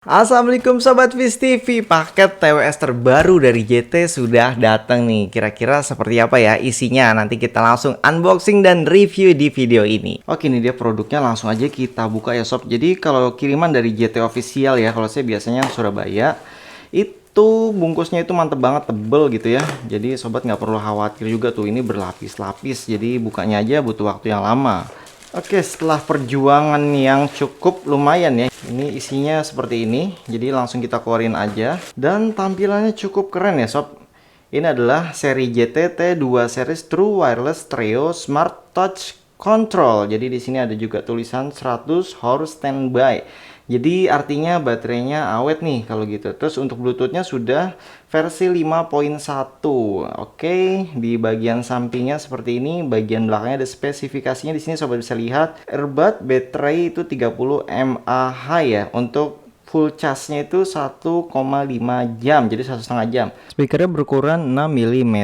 Assalamualaikum Sobat Viz TV, paket TWS terbaru dari JT sudah datang nih. Kira-kira seperti apa ya isinya? Nanti kita langsung unboxing dan review di video ini. Oke, ini dia produknya, langsung aja kita buka ya sob. Jadi kalau kiriman dari JT official ya, kalau saya biasanya Surabaya, itu bungkusnya itu mantep banget, tebel gitu ya. Jadi sobat nggak perlu khawatir juga tuh, ini berlapis-lapis. Jadi bukanya aja butuh waktu yang lama. Oke, setelah perjuangan yang cukup lumayan ya, ini isinya seperti ini. Jadi langsung kita keluarin aja. Dan tampilannya cukup keren ya sob. Ini adalah seri JT T2 series True Wireless Trio Smart Touch Control. Jadi di sini ada juga tulisan 100 hours standby. Jadi artinya baterainya awet nih kalau gitu. Terus untuk Bluetoothnya sudah versi 5.1. Oke, di bagian sampingnya seperti ini, bagian belakangnya ada spesifikasinya. Di sini sobat bisa lihat, earbud baterai itu 30 mAh ya. Untuk full charge-nya itu 1,5 jam, jadi 1,5 jam. Speakernya berukuran 6 mm.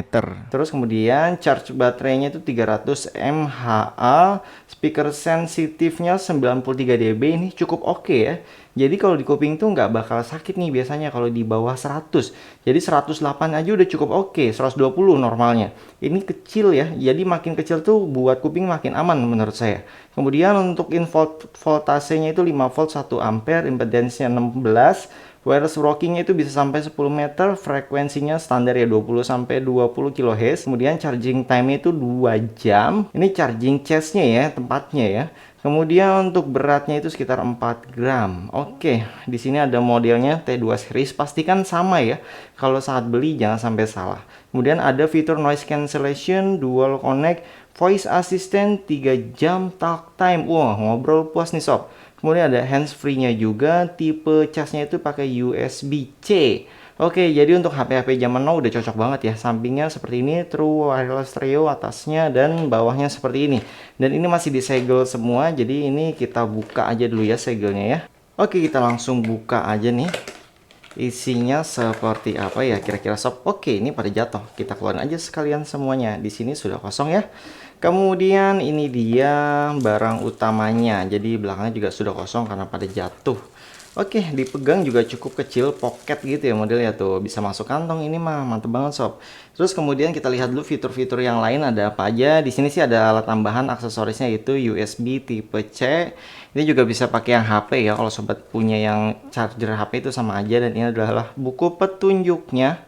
Terus kemudian charge baterainya itu 300 mAh. Speaker sensitifnya 93 dB, ini cukup oke ya. Jadi kalau di kuping tuh nggak bakal sakit nih biasanya kalau di bawah 100. Jadi 108 aja udah cukup oke, 120 normalnya. Ini kecil ya, jadi makin kecil tuh buat kuping makin aman menurut saya. Kemudian untuk voltasenya itu 5 volt 1 ampere, impedance-nya 16, wireless rockingnya itu bisa sampai 10 meter, frekuensinya standar ya 20 sampai 20 kHz. Kemudian charging time itu 2 jam. Ini charging case-nya ya, tempatnya ya. Kemudian untuk beratnya itu sekitar 4 gram. Oke, di sini ada modelnya T2 series, pastikan sama ya. Kalau saat beli jangan sampai salah. Kemudian ada fitur noise cancellation, dual connect, voice assistant, 3 jam talk time. Wah, ngobrol puas nih sob. Kemudian ada hands free-nya juga, tipe casnya itu pakai USB-C. Oke, jadi untuk HP-HP zaman now udah cocok banget ya. Sampingnya seperti ini, True Wireless Trio, atasnya dan bawahnya seperti ini. Dan ini masih disegel semua, jadi ini kita buka aja dulu ya segelnya ya. Oke, kita langsung buka aja nih. Isinya seperti apa ya kira-kira sob? Oke, ini pada jatuh. Kita keluarin aja sekalian semuanya. Di sini sudah kosong ya. Kemudian ini dia barang utamanya. Jadi belakangnya juga sudah kosong karena pada jatuh. Oke, dipegang juga cukup kecil, pocket gitu ya modelnya tuh. Bisa masuk kantong, ini mah mantep banget sob. Terus kemudian kita lihat dulu fitur-fitur yang lain ada apa aja. Di sini sih ada alat tambahan aksesorisnya itu USB tipe C. Ini juga bisa pakai yang HP ya. Kalau sobat punya yang charger HP itu sama aja. Dan ini adalah buku petunjuknya.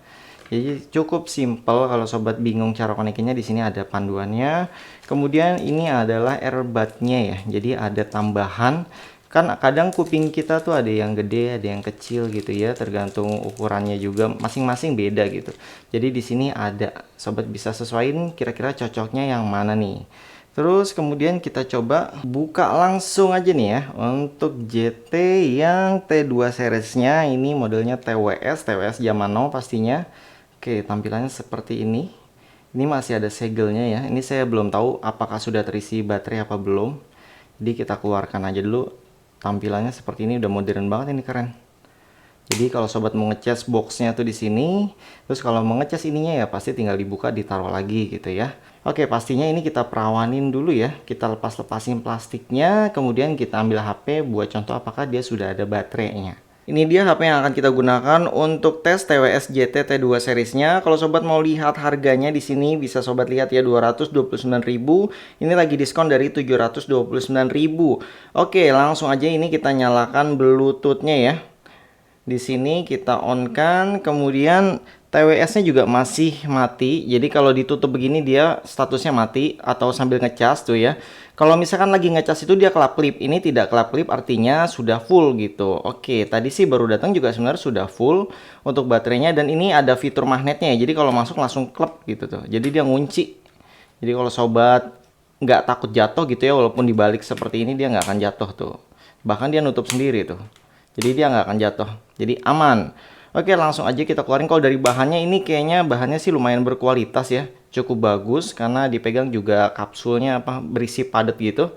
Jadi cukup simple, kalau sobat bingung cara konekinya di sini ada panduannya. Kemudian ini adalah earbudnya ya. Jadi ada tambahan. Kan kadang kuping kita tuh ada yang gede, ada yang kecil gitu ya, tergantung ukurannya juga masing-masing beda gitu. Jadi di sini ada, sobat bisa sesuaiin kira-kira cocoknya yang mana nih. Terus kemudian kita coba buka langsung aja nih ya. Untuk JT yang T2 seriesnya, ini modelnya TWS zaman now pastinya. Oke, tampilannya seperti ini. Ini masih ada segelnya ya. Ini saya belum tahu apakah sudah terisi baterai apa belum. Jadi kita keluarkan aja dulu. Tampilannya seperti ini, udah modern banget, ini keren. Jadi kalau sobat mau ngecas boxnya tuh di sini, terus kalau mau ngecas ininya ya pasti tinggal dibuka, ditaruh lagi gitu ya. Oke, pastinya ini kita perawanin dulu ya. Kita lepas-lepasin plastiknya, kemudian kita ambil HP buat contoh apakah dia sudah ada baterainya. Ini dia HP yang akan kita gunakan untuk tes TWS JT T2 seriesnya. Kalau sobat mau lihat harganya di sini bisa sobat lihat ya, 229.000. Ini lagi diskon dari 729.000. Oke, langsung aja ini kita nyalakan Bluetooth-nya ya. Di sini kita on kan, kemudian TWS-nya juga masih mati. Jadi kalau ditutup begini dia statusnya mati atau sambil ngecas tuh ya. Kalau misalkan lagi ngecas itu dia kelap-kelip. Ini tidak kelap-kelip, artinya sudah full gitu. Oke, tadi sih baru datang juga sebenarnya sudah full untuk baterainya, dan ini ada fitur magnetnya ya. Jadi kalau masuk langsung klep gitu tuh. Jadi dia ngunci. Jadi kalau sobat nggak takut jatuh gitu ya, walaupun dibalik seperti ini dia nggak akan jatuh tuh. Bahkan dia nutup sendiri tuh. Jadi dia nggak akan jatuh. Jadi aman. Oke, langsung aja kita keluarin. Kalau dari bahannya ini kayaknya bahannya sih lumayan berkualitas ya. Cukup bagus karena dipegang juga kapsulnya berisi padat gitu.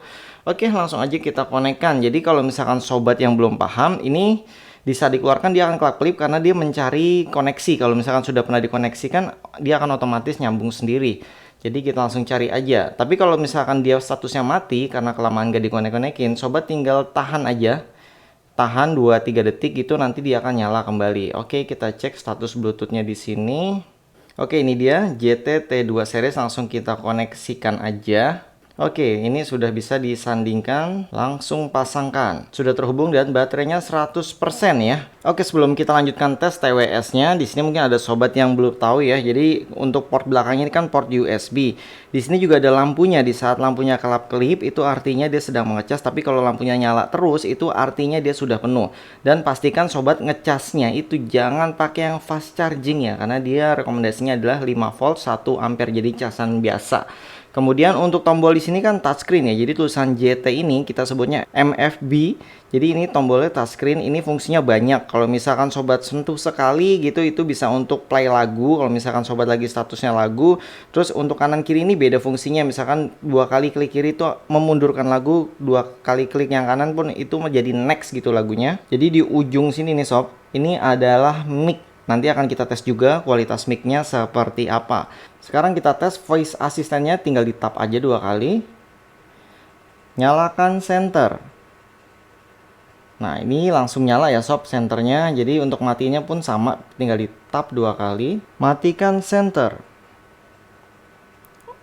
Oke, langsung aja kita konekkan. Jadi kalau misalkan sobat yang belum paham, ini bisa dikeluarkan dia akan klip karena dia mencari koneksi. Kalau misalkan sudah pernah dikoneksikan, dia akan otomatis nyambung sendiri. Jadi kita langsung cari aja. Tapi kalau misalkan dia statusnya mati karena kelamaan gak dikonek-konekin, sobat tinggal tahan aja. tahan 2-3 detik gitu, nanti dia akan nyala kembali. Oke, kita cek status Bluetooth-nya di sini. Oke, ini dia JT T2 series, langsung kita koneksikan aja. Oke, ini sudah bisa disandingkan, langsung pasangkan. Sudah terhubung dan baterainya 100% ya. Oke, sebelum kita lanjutkan tes TWS-nya, di sini mungkin ada sobat yang belum tahu ya. Jadi untuk port belakang ini kan port USB. Di sini juga ada lampunya. Di saat lampunya kelap-kelip itu artinya dia sedang mengecas, tapi kalau lampunya nyala terus itu artinya dia sudah penuh. Dan pastikan sobat ngecasnya itu jangan pakai yang fast charging ya, karena dia rekomendasinya adalah 5 volt 1 ampere, jadi casan biasa. Kemudian untuk tombol di sini kan touchscreen ya. Jadi tulisan JT ini kita sebutnya MFB. Jadi ini tombolnya touchscreen. Ini fungsinya banyak. Kalau misalkan sobat sentuh sekali gitu, itu bisa untuk play lagu. Kalau misalkan sobat lagi statusnya lagu. Terus untuk kanan kiri ini beda fungsinya. Misalkan 2 kali klik kiri itu memundurkan lagu, 2 kali klik yang kanan pun itu menjadi next gitu lagunya. Jadi di ujung sini nih sob, ini adalah mic. Nanti akan kita tes juga kualitas mic-nya seperti apa. Sekarang kita tes voice asistennya, tinggal di tap aja 2 kali. Nyalakan center. Nah, ini langsung nyala ya sob senternya. Jadi untuk matinya pun sama, tinggal di tap 2 kali. Matikan center.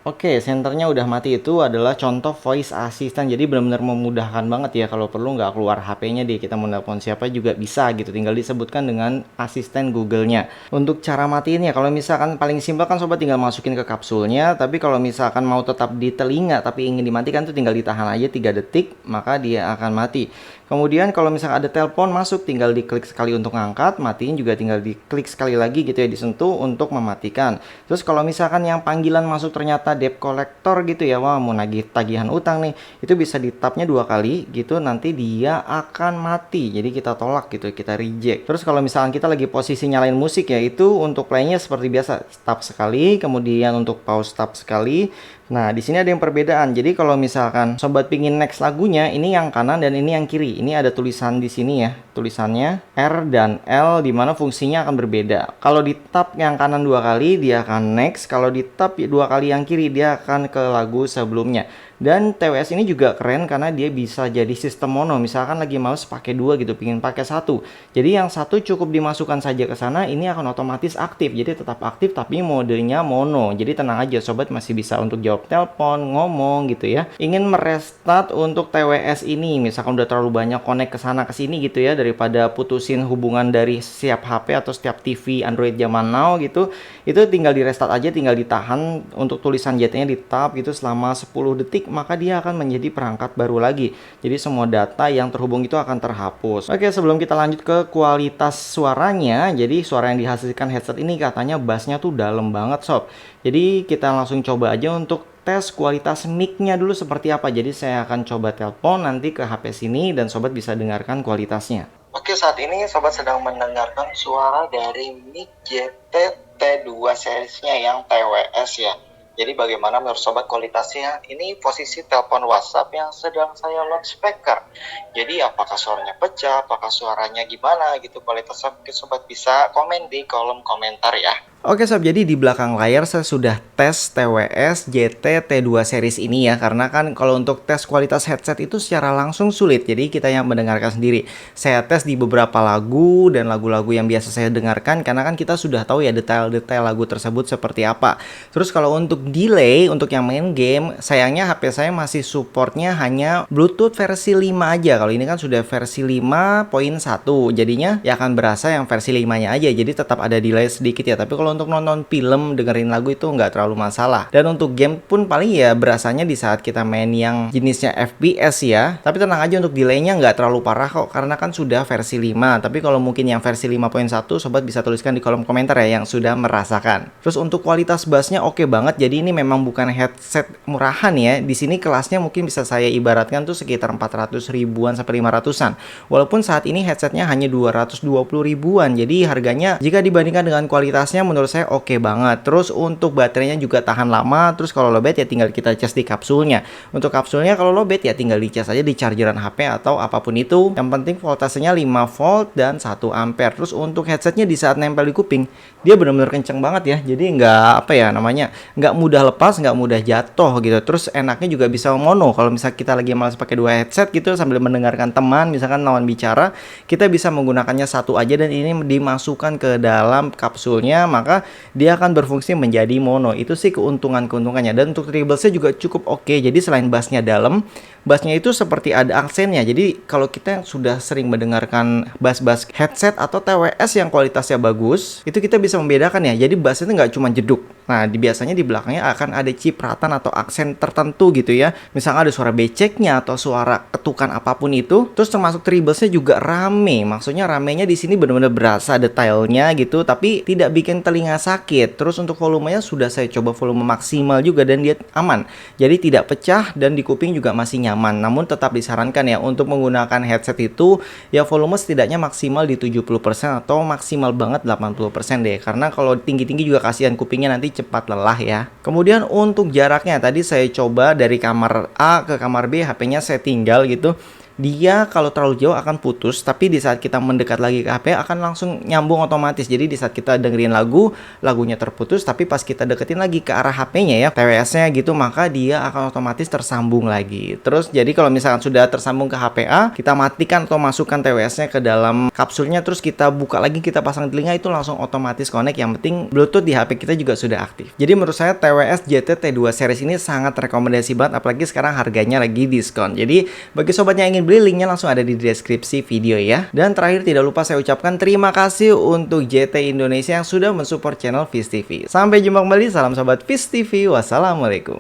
Oke, senternya udah mati. Itu adalah contoh voice assistant. Jadi benar-benar memudahkan banget ya. Kalau perlu nggak keluar HP-nya deh, kita mau nelpon siapa juga bisa gitu. Tinggal disebutkan dengan asisten Google-nya. Untuk cara matiinnya, kalau misalkan paling simpel kan sobat tinggal masukin ke kapsulnya. Tapi kalau misalkan mau tetap di telinga tapi ingin dimatikan tuh tinggal ditahan aja 3 detik, maka dia akan mati. Kemudian kalau misalkan ada telepon masuk, tinggal diklik sekali untuk ngangkat, matiin juga tinggal diklik sekali lagi gitu ya, disentuh untuk mematikan. Terus kalau misalkan yang panggilan masuk ternyata debt collector gitu ya, wah mau nagih tagihan utang nih, itu bisa di tapnya 2 kali gitu, nanti dia akan mati. Jadi kita tolak gitu, kita reject. Terus kalau misalkan kita lagi posisi nyalain musik ya, itu untuk playnya seperti biasa, tap sekali, kemudian untuk pause tap sekali. Nah, di sini ada yang perbedaan. Jadi kalau misalkan sobat pingin next lagunya, ini yang kanan dan ini yang kiri. Ini ada tulisan di sini ya. Tulisannya R dan L, di mana fungsinya akan berbeda. Kalau di tap yang kanan 2 kali, dia akan next. Kalau di tap 2 kali yang kiri, dia akan ke lagu sebelumnya. Dan TWS ini juga keren karena dia bisa jadi sistem mono. Misalkan lagi mouse pakai 2 gitu, pingin pakai 1. Jadi yang satu cukup dimasukkan saja ke sana, ini akan otomatis aktif. Jadi tetap aktif tapi modenya mono. Jadi tenang aja, sobat masih bisa untuk jawab telepon, ngomong gitu ya. Ingin merestart untuk TWS ini, misalkan udah terlalu banyak connect ke sana ke sini gitu ya, daripada putusin hubungan dari setiap HP atau setiap TV Android zaman now gitu, itu tinggal di restart aja, tinggal ditahan untuk tulisan JT-nya di tap gitu selama 10 detik, maka dia akan menjadi perangkat baru lagi. Jadi semua data yang terhubung itu akan terhapus. Oke, sebelum kita lanjut ke kualitas suaranya, jadi suara yang dihasilkan headset ini katanya bassnya tuh dalam banget sob. Jadi kita langsung coba aja untuk tes kualitas mic-nya dulu seperti apa. Jadi saya akan coba telepon nanti ke HP sini dan sobat bisa dengarkan kualitasnya. Oke, saat ini sobat sedang mendengarkan suara dari mic JT T2 seriesnya yang TWS ya. Jadi bagaimana menurut sobat kualitasnya? Ini posisi telepon WhatsApp yang sedang saya loudspeaker. Jadi apakah suaranya pecah, apakah suaranya gimana gitu kualitasnya, mungkin sobat bisa komen di kolom komentar ya. Oke sob, jadi di belakang layar saya sudah tes TWS JT T2 series ini ya. Karena kan kalau untuk tes kualitas headset itu secara langsung sulit. Jadi kita yang mendengarkan sendiri. Saya tes di beberapa lagu dan lagu-lagu yang biasa saya dengarkan. Karena kan kita sudah tahu ya detail-detail lagu tersebut seperti apa. Terus kalau untuk delay, untuk yang main game, sayangnya HP saya masih supportnya hanya Bluetooth versi 5 aja. Kalau ini kan sudah versi 5.1. Jadinya ya akan berasa yang versi 5-nya aja. Jadi tetap ada delay sedikit ya. Tapi kalau untuk nonton film, dengerin lagu itu nggak terlalu masalah. Dan untuk game pun paling ya berasanya di saat kita main yang jenisnya FPS ya. Tapi tenang aja, untuk delaynya nggak terlalu parah kok, karena kan sudah versi 5. Tapi kalau mungkin yang versi 5.1, sobat bisa tuliskan di kolom komentar ya yang sudah merasakan. Terus untuk kualitas bassnya oke banget. Jadi ini memang bukan headset murahan ya. Di sini kelasnya mungkin bisa saya ibaratkan tuh sekitar 400 ribuan sampai 500-an. Walaupun saat ini headsetnya hanya 220 ribuan. Jadi harganya jika dibandingkan dengan kualitasnya menurut menurut saya oke banget. Terus untuk baterainya juga tahan lama. Terus kalau lowbat ya tinggal kita cas di kapsulnya. Untuk kapsulnya kalau lowbat ya tinggal dicas aja di chargeran HP atau apapun itu. Yang penting voltasenya 5 volt dan 1 ampere. Terus untuk headsetnya di saat nempel di kuping, dia benar-benar kenceng banget ya. Jadi nggak apa ya namanya, nggak mudah lepas, nggak mudah jatuh gitu. Terus enaknya juga bisa mono. Kalau misalnya kita lagi malas pakai dua headset gitu sambil mendengarkan teman, misalkan lawan bicara, kita bisa menggunakannya satu aja dan ini dimasukkan ke dalam kapsulnya, maka dia akan berfungsi menjadi mono. Itu sih keuntungannya. Dan untuk treblesnya juga cukup oke. Jadi selain bassnya dalam, bassnya itu seperti ada aksennya. Jadi kalau kita sudah sering mendengarkan bass-bass headset atau TWS yang kualitasnya bagus, itu kita bisa membedakan ya. Jadi bass itu nggak cuma jeduk. Nah, biasanya di belakangnya akan ada cipratan atau aksen tertentu gitu ya. Misalnya ada suara beceknya atau suara ketukan apapun itu. Terus termasuk treblesnya juga rame. Maksudnya ramenya di sini benar-benar berasa detailnya gitu, tapi tidak bikin telinga sakit. Terus untuk volumenya sudah saya coba volume maksimal juga dan dia aman. Jadi tidak pecah dan di kuping juga masih nyaman. Namun tetap disarankan ya untuk menggunakan headset itu ya volume setidaknya maksimal di 70% atau maksimal banget 80% deh. Karena kalau tinggi-tinggi juga kasihan kupingnya nanti cepat lelah ya. Kemudian untuk jaraknya tadi saya coba dari kamar A ke kamar B, HP-nya saya tinggal gitu. Dia kalau terlalu jauh akan putus, tapi di saat kita mendekat lagi ke HP akan langsung nyambung otomatis. Jadi di saat kita dengerin lagu, lagunya terputus, tapi pas kita deketin lagi ke arah HP-nya ya, TWS-nya gitu, maka dia akan otomatis tersambung lagi. Terus jadi kalau misalkan sudah tersambung ke HP A, kita matikan atau masukkan TWS-nya ke dalam kapsulnya, terus kita buka lagi, kita pasang telinga, itu langsung otomatis connect. Yang penting Bluetooth di HP kita juga sudah aktif. Jadi menurut saya TWS GT T2 series ini sangat rekomendasi banget, apalagi sekarang harganya lagi diskon. Jadi bagi sobat yang ingin beli, linknya langsung ada di deskripsi video ya. Dan terakhir tidak lupa saya ucapkan terima kasih untuk JT Indonesia yang sudah mensupport channel Viz TV. Sampai jumpa kembali, salam sobat Viz TV, wassalamualaikum.